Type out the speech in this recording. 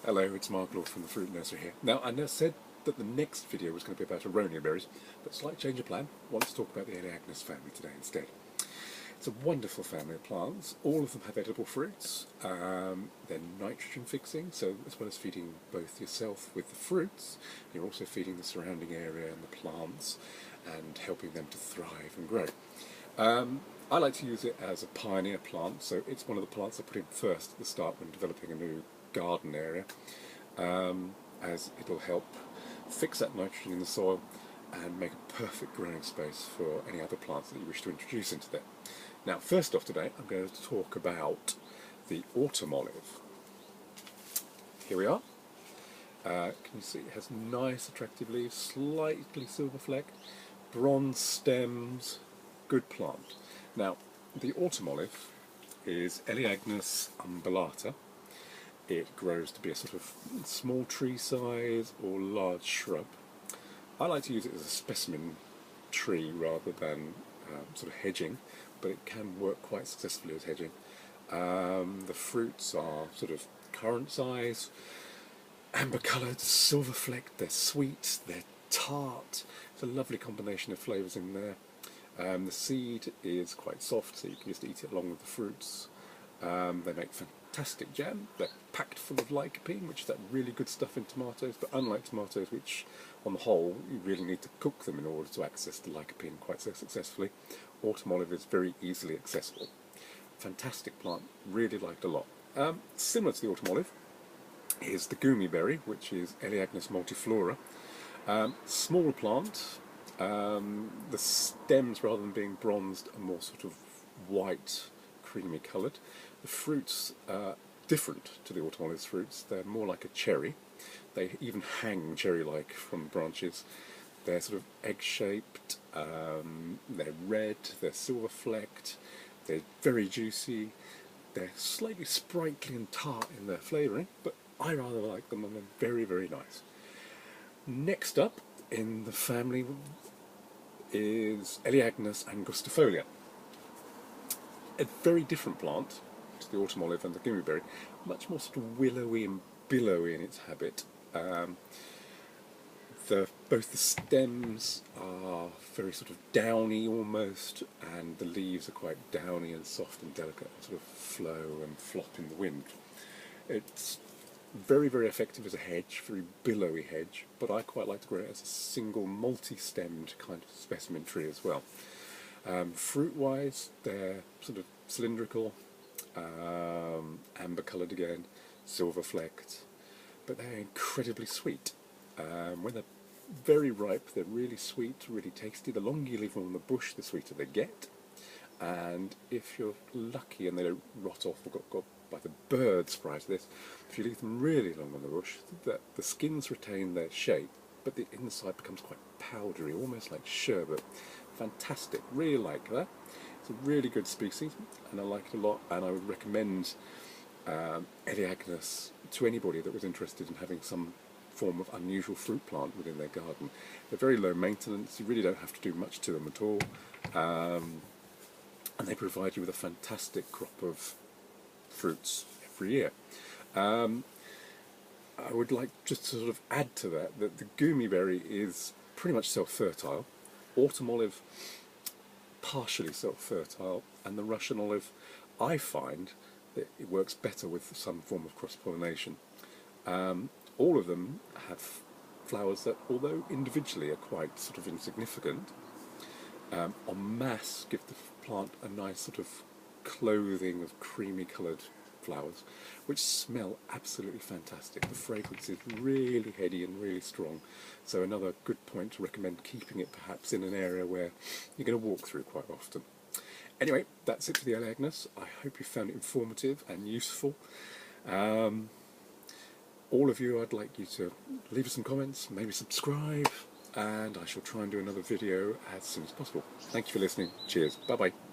Hello, it's Mark Lord from the Fruit Nursery here. Now, I said that the next video was going to be about aronia berries, but slight change of plan. I want to talk about the Elaeagnus family today instead. It's a wonderful family of plants. All of them have edible fruits. They're nitrogen fixing, so as well as feeding both yourself with the fruits, you're also feeding the surrounding area and the plants and helping them to thrive and grow. I like to use it as a pioneer plant, so it's one of the plants I put in first at the start when developing a new garden area, as it'll help fix that nitrogen in the soil and make a perfect growing space for any other plants that you wish to introduce into there. Now, first off today, I'm going to talk about the autumn olive. Here we are. Can you see it has nice attractive leaves, slightly silver flecked, bronze stems, good plant. Now, the autumn olive is Elaeagnus umbellata. It grows to be a sort of small tree size or large shrub. I like to use it as a specimen tree rather than sort of hedging, but it can work quite successfully as hedging. The fruits are sort of currant size, amber coloured, silver flecked, they're sweet, they're tart. It's a lovely combination of flavours in there. The seed is quite soft, so you can just eat it along with the fruits. They make fantastic jam. They're packed full of lycopene, which is that really good stuff in tomatoes, but unlike tomatoes, which on the whole you really need to cook them in order to access the lycopene quite so successfully, autumn olive is very easily accessible. Fantastic plant, really liked a lot. Similar to the autumn olive is the gumi berry, which is Elaeagnus multiflora. Small plant. The stems, rather than being bronzed, are more sort of white, creamy coloured. The fruits are different to the autumn olive's fruits. They're more like a cherry. They even hang cherry-like from branches. They're sort of egg-shaped, they're red, they're silver-flecked, they're very juicy, they're slightly sprightly and tart in their flavouring, but I rather like them and they're very, very nice. Next up in the family is Elaeagnus angustifolia. A very different plant to the autumn olive and the gumi berry, much more sort of willowy and billowy in its habit. Both the stems are very sort of downy almost, and the leaves are quite downy and soft and delicate and sort of flow and flop in the wind. It's very, very effective as a hedge, very billowy hedge, but I quite like to grow it as a single multi-stemmed kind of specimen tree as well. Fruit-wise, they're sort of cylindrical, amber-coloured again, silver-flecked, but they're incredibly sweet. When they're very ripe, they're really sweet, really tasty. The longer you leave them on the bush, the sweeter they get. And if you're lucky and they don't rot off or got by the birds prior to this, if you leave them really long on the bush, the skins retain their shape, but the inside becomes quite powdery, almost like sherbet. Fantastic, really like that. It's a really good species, and I like it a lot, and I would recommend Elaeagnus to anybody that was interested in having some form of unusual fruit plant within their garden. They're very low maintenance, you really don't have to do much to them at all, and they provide you with a fantastic crop of fruits every year. I would like just to sort of add to that the gumi berry is pretty much self-fertile, autumn olive partially self-fertile, and the Russian olive, I find that it works better with some form of cross-pollination. All of them have flowers that, although individually are quite sort of insignificant, en masse give the plant a nice sort of clothing of creamy coloured flowers, which smell absolutely fantastic. The fragrance is really heady and really strong, so another good point to recommend keeping it perhaps in an area where you're going to walk through quite often. Anyway, that's it for the Elaeagnus. I hope you found it informative and useful. All of you, I'd like you to leave us some comments, maybe subscribe, and I shall try and do another video as soon as possible. Thank you for listening. Cheers. Bye-bye.